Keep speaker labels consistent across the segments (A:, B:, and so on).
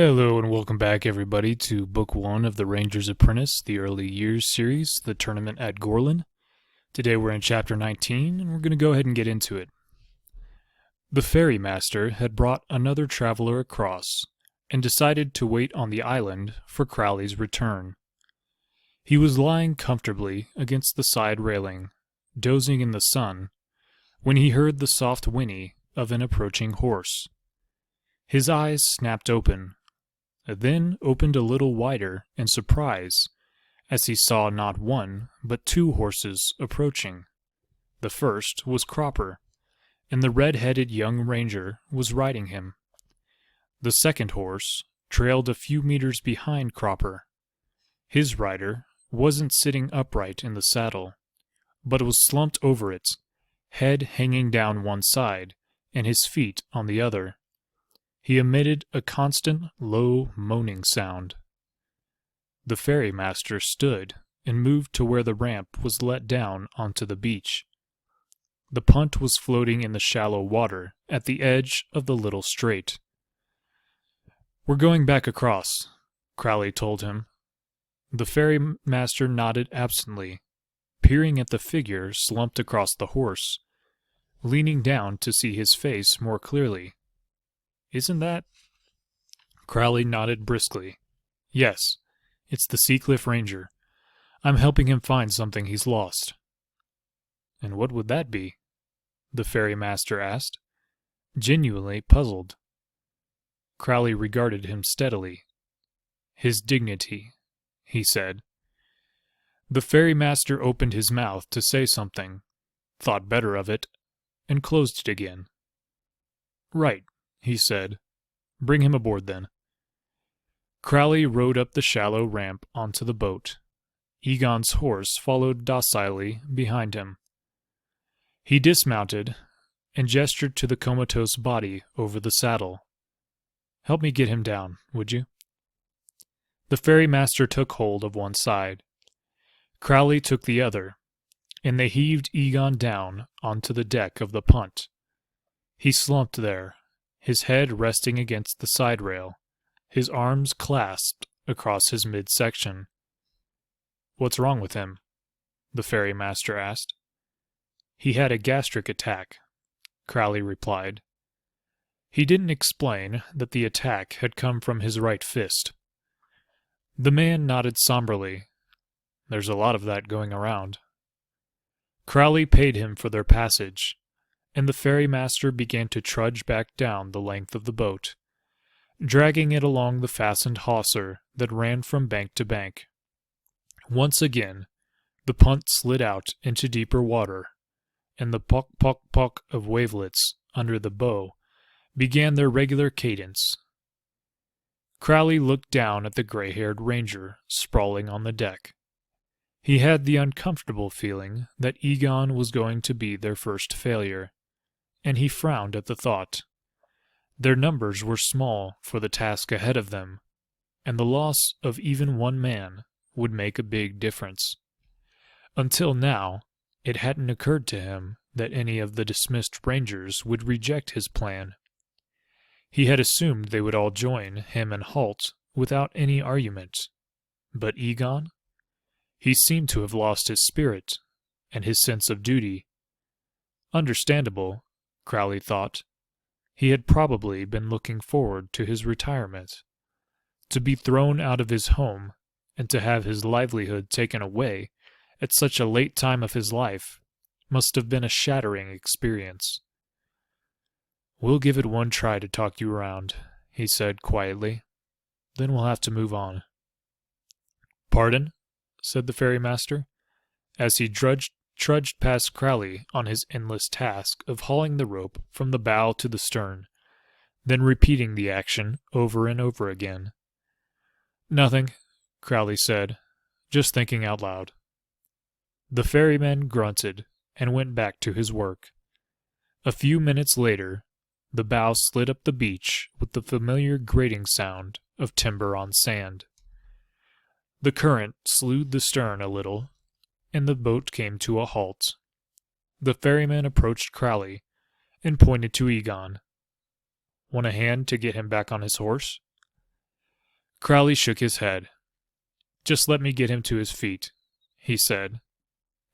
A: Hello and welcome back everybody to Book 1 of the Ranger's Apprentice, the Early Years series, the tournament at Gorlan. Today we're in Chapter 19 and we're going to go ahead and get into it. The ferrymaster had brought another traveler across and decided to wait on the island for Crowley's return. He was lying comfortably against the side railing, dozing in the sun, when he heard the soft whinny of an approaching horse. His eyes snapped open, then opened a little wider in surprise as he saw not one but two horses approaching. The first was Cropper, and the red-headed young ranger was riding him. The second horse trailed a few meters behind Cropper. His rider wasn't sitting upright in the saddle, but was slumped over it, head hanging down one side and his feet on the other. He emitted a constant, low, moaning sound. The ferrymaster stood and moved to where the ramp was let down onto the beach. The punt was floating in the shallow water at the edge of the little strait. "We're going back across," Crowley told him. The ferrymaster nodded absently, peering at the figure slumped across the horse, leaning down to see his face more clearly. "Isn't that—" Crowley nodded briskly. "Yes, it's the Seacliff Ranger. I'm helping him find something he's lost." "And what would that be?" the ferrymaster asked, genuinely puzzled. Crowley regarded him steadily. "His dignity," he said. The ferrymaster opened his mouth to say something, thought better of it, and closed it again. "Right," he said. "Bring him aboard, then." Crowley rode up the shallow ramp onto the boat. Egon's horse followed docilely behind him. He dismounted and gestured to the comatose body over the saddle. "Help me get him down, would you?" The ferrymaster took hold of one side. Crowley took the other, and they heaved Egon down onto the deck of the punt. He slumped there, his head resting against the side rail, his arms clasped across his midsection. "What's wrong with him?" the ferrymaster asked. "He had a gastric attack," Crowley replied. He didn't explain that the attack had come from his right fist. The man nodded somberly. "There's a lot of that going around." Crowley paid him for their passage, and the ferrymaster began to trudge back down the length of the boat, dragging it along the fastened hawser that ran from bank to bank. Once again, the punt slid out into deeper water, and the pock-pock-pock of wavelets under the bow began their regular cadence. Crowley looked down at the gray-haired ranger sprawling on the deck. He had the uncomfortable feeling that Egon was going to be their first failure, and he frowned at the thought. Their numbers were small for the task ahead of them, and the loss of even one man would make a big difference. Until now, it hadn't occurred to him that any of the dismissed rangers would reject his plan. He had assumed they would all join him and Halt without any argument. But Egon? He seemed to have lost his spirit and his sense of duty. Understandable, Crowley thought. He had probably been looking forward to his retirement. To be thrown out of his home and to have his livelihood taken away at such a late time of his life must have been a shattering experience. "We'll give it one try to talk you around," he said quietly. "Then we'll have to move on." "Pardon?" said the ferrymaster, as he trudged past Crowley on his endless task of hauling the rope from the bow to the stern, then repeating the action over and over again. "Nothing," Crowley said, "just thinking out loud." The ferryman grunted and went back to his work. A few minutes later, the bow slid up the beach with the familiar grating sound of timber on sand. The current slewed the stern a little, and the boat came to a halt. The ferryman approached Crowley and pointed to Egon. "Want a hand to get him back on his horse?" Crowley shook his head. "Just let me get him to his feet," he said,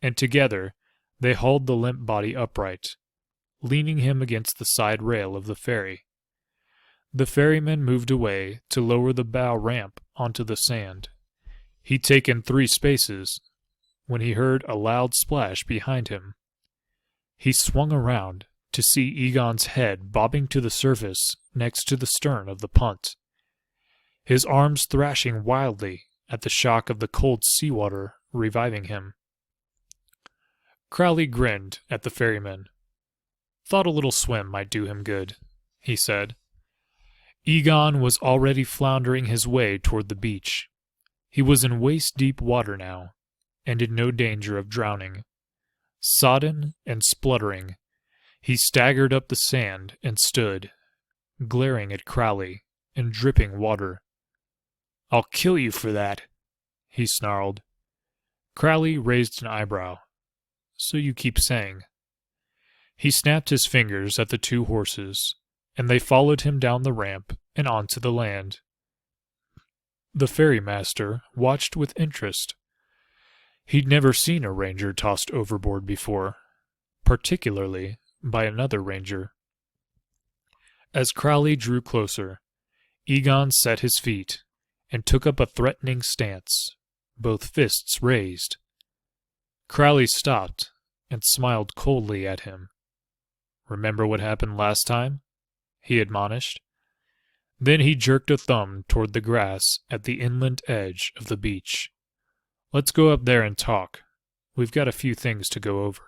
A: and together they hauled the limp body upright, leaning him against the side rail of the ferry. The ferryman moved away to lower the bow ramp onto the sand. He'd taken 3 spaces when he heard a loud splash behind him. He swung around to see Egon's head bobbing to the surface next to the stern of the punt, his arms thrashing wildly at the shock of the cold seawater reviving him. Crowley grinned at the ferryman. "Thought a little swim might do him good," he said. Egon was already floundering his way toward the beach. He was in waist-deep water now, and in no danger of drowning. Sodden and spluttering, he staggered up the sand and stood, glaring at Crowley and dripping water. "I'll kill you for that," he snarled. Crowley raised an eyebrow. "So you keep saying." He snapped his fingers at the 2 horses, and they followed him down the ramp and onto the land. The ferrymaster watched with interest. He'd never seen a ranger tossed overboard before, particularly by another ranger. As Crowley drew closer, Egon set his feet and took up a threatening stance, both fists raised. Crowley stopped and smiled coldly at him. "Remember what happened last time?" he admonished. Then he jerked a thumb toward the grass at the inland edge of the beach. "Let's go up there and talk. We've got a few things to go over."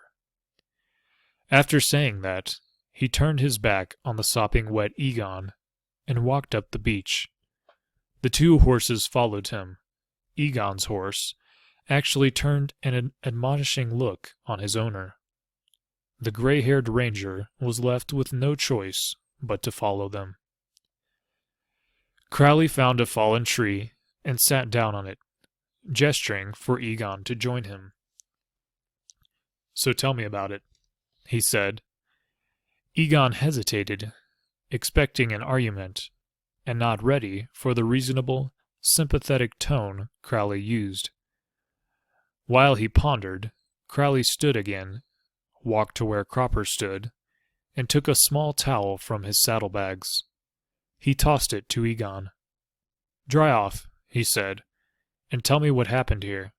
A: After saying that, he turned his back on the sopping wet Egon and walked up the beach. The 2 horses followed him. Egon's horse actually turned an admonishing look on his owner. The gray-haired ranger was left with no choice but to follow them. Crowley found a fallen tree and sat down on it, gesturing for Egon to join him. "So tell me about it," he said. Egon hesitated, expecting an argument, and not ready for the reasonable, sympathetic tone Crowley used. While he pondered, Crowley stood again, walked to where Cropper stood, and took a small towel from his saddlebags. He tossed it to Egon. "Dry off," he said, "and tell me what happened here."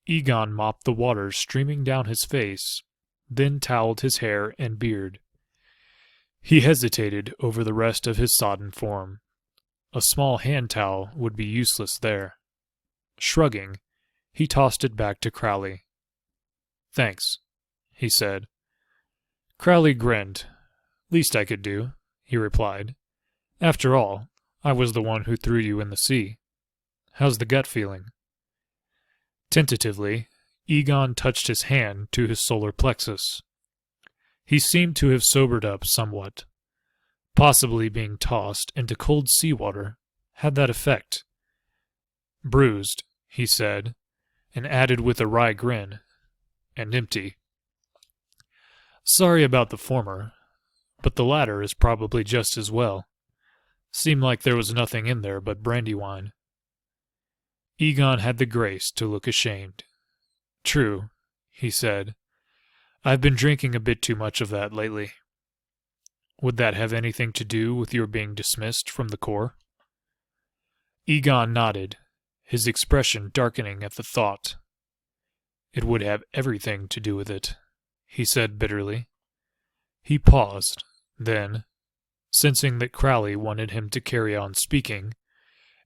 A: Egon mopped the water streaming down his face, then toweled his hair and beard. He hesitated over the rest of his sodden form. A small hand towel would be useless there. Shrugging, he tossed it back to Crowley. "Thanks," he said. Crowley grinned. "Least I could do," he replied. "After all, I was the one who threw you in the sea. How's the gut feeling?" Tentatively, Egon touched his hand to his solar plexus. He seemed to have sobered up somewhat. Possibly being tossed into cold seawater had that effect. "Bruised," he said, and added with a wry grin, "and empty." "Sorry about the former, but the latter is probably just as well. Seemed like there was nothing in there but brandywine." Egon had the grace to look ashamed. "True," he said. "I've been drinking a bit too much of that lately." "Would that have anything to do with your being dismissed from the Corps?" Egon nodded, his expression darkening at the thought. "It would have everything to do with it," he said bitterly. He paused, then, sensing that Crowley wanted him to carry on speaking,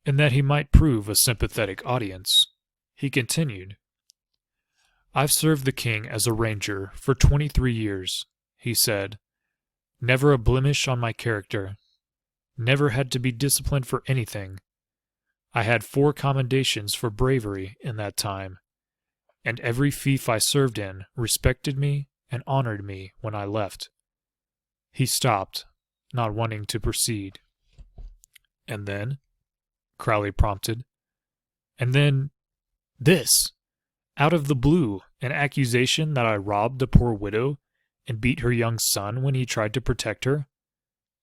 A: and that he might prove a sympathetic audience, he continued. "I've served the king as a ranger for 23 years, he said. "Never a blemish on my character. Never had to be disciplined for anything. I had 4 commendations for bravery in that time, and every fief I served in respected me and honored me when I left." He stopped, not wanting to proceed. "And then?" Crowley prompted. "And then this! Out of the blue, an accusation that I robbed a poor widow and beat her young son when he tried to protect her.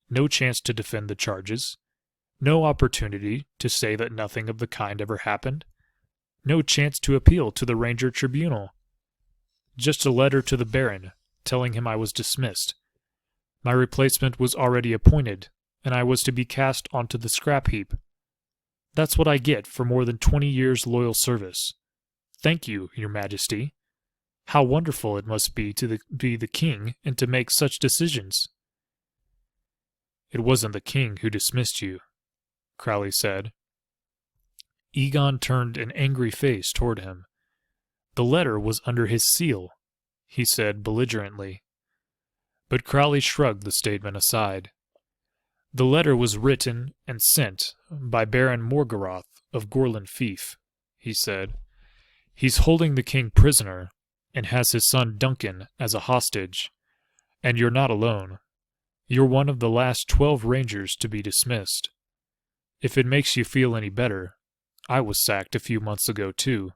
A: No chance to defend the charges. No opportunity to say that nothing of the kind ever happened. No chance to appeal to the Ranger Tribunal. Just a letter to the Baron, telling him I was dismissed. My replacement was already appointed, and I was to be cast onto the scrap heap. That's what I get for more than 20 years' loyal service. Thank you, Your Majesty. How wonderful it must be to be the king and to make such decisions. It wasn't the king who dismissed you, Crowley said. Egon turned an angry face toward him. The letter was under his seal, he said belligerently. But Crowley shrugged the statement aside. The letter was written and sent by Baron Morgarath of Gorlan Fief, he said. He's holding the king prisoner and has his son Duncan as a hostage. And you're not alone. You're one of the last 12 rangers to be dismissed. If it makes you feel any better, I was sacked a few months ago too.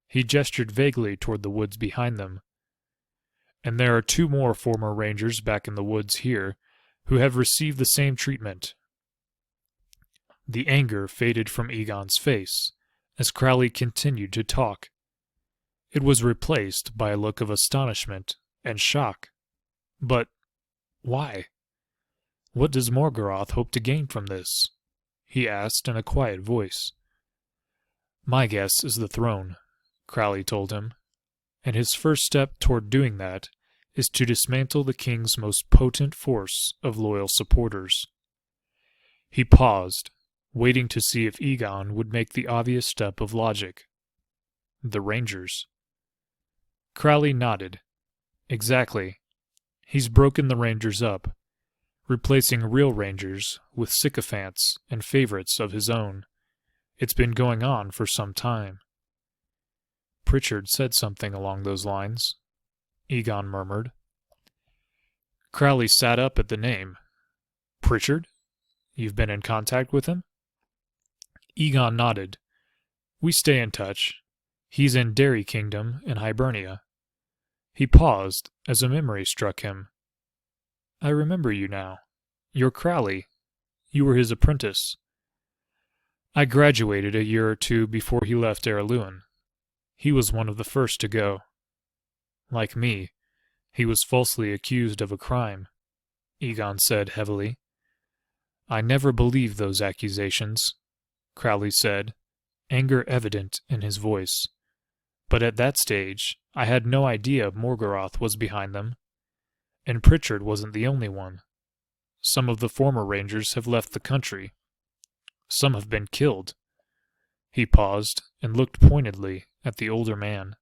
A: He gestured vaguely toward the woods behind them. And there are 2 more former rangers back in the woods here who have received the same treatment. The anger faded from Egon's face as Crowley continued to talk. It was replaced by a look of astonishment and shock. But why? What does Morgarath hope to gain from this? He asked in a quiet voice. My guess is the throne, Crowley told him, and his first step toward doing that is to dismantle the king's most potent force of loyal supporters. He paused, waiting to see if Egon would make the obvious step of logic. The Rangers. Crowley nodded. Exactly. He's broken the Rangers up, replacing real Rangers with sycophants and favorites of his own. It's been going on for some time. Pritchard said something along those lines, Egon murmured. Crowley sat up at the name. Pritchard? You've been in contact with him? Egon nodded. We stay in touch. He's in Derry Kingdom in Hibernia. He paused as a memory struck him. I remember you now. You're Crowley. You were his apprentice. I graduated a year or 2 before he left Erluin. He was one of the first to go. Like me, he was falsely accused of a crime, Egon said heavily. I never believed those accusations, Crowley said, anger evident in his voice. But at that stage, I had no idea Morgarath was behind them. And Pritchard wasn't the only one. Some of the former Rangers have left the country. Some have been killed. He paused and looked pointedly at the older man.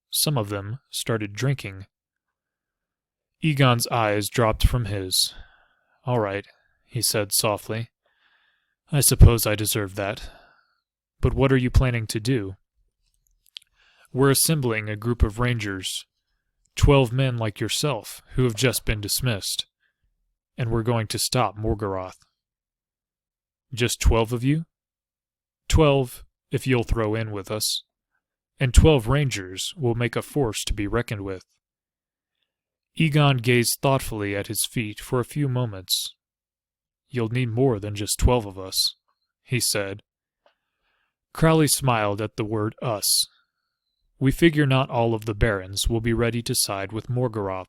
A: Some of them started drinking. Egon's eyes dropped from his. All right, he said softly. I suppose I deserve that. But what are you planning to do? We're assembling a group of Rangers, 12 men like yourself who have just been dismissed, and we're going to stop Morgarath. Just 12 of you? 12, if you'll throw in with us. And 12 Rangers will make a force to be reckoned with. Egon gazed thoughtfully at his feet for a few moments. You'll need more than just 12 of us, he said. Crowley smiled at the word us. We figure not all of the barons will be ready to side with Morgarath.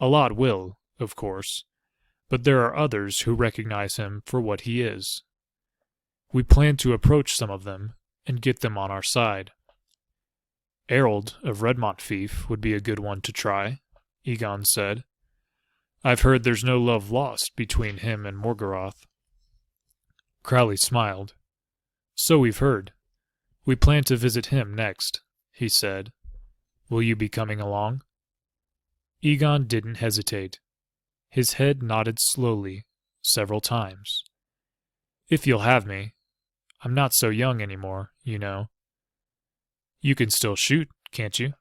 A: A lot will, of course, but there are others who recognize him for what he is. We plan to approach some of them and get them on our side. Errol of Redmont Fief would be a good one to try, Egon said. I've heard there's no love lost between him and Morgarath. Crowley smiled. So we've heard. We plan to visit him next, he said. Will you be coming along? Egon didn't hesitate. His head nodded slowly, several times. If you'll have me. I'm not so young anymore, you know. You can still shoot, can't you?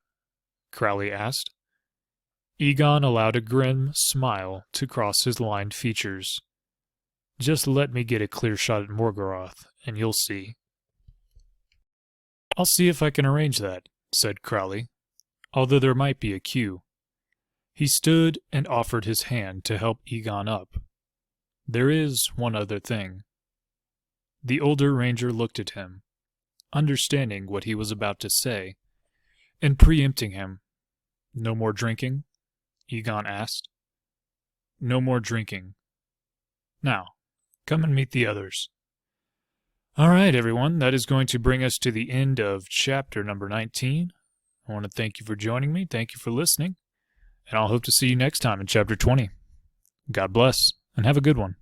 A: Crowley asked. Egon allowed a grim smile to cross his lined features. Just let me get a clear shot at Morgarath, and you'll see. I'll see if I can arrange that, said Crowley, although there might be a queue. He stood and offered his hand to help Egon up. There is one other thing. The older ranger looked at him, understanding what he was about to say, and preempting him. "No more drinking?" Egon asked. "No more drinking. Now, come and meet the others." All right, everyone, that is going to bring us to the end of chapter number 19. I want to thank you for joining me. Thank you for listening. And I'll hope to see you next time in chapter 20. God bless, and have a good one.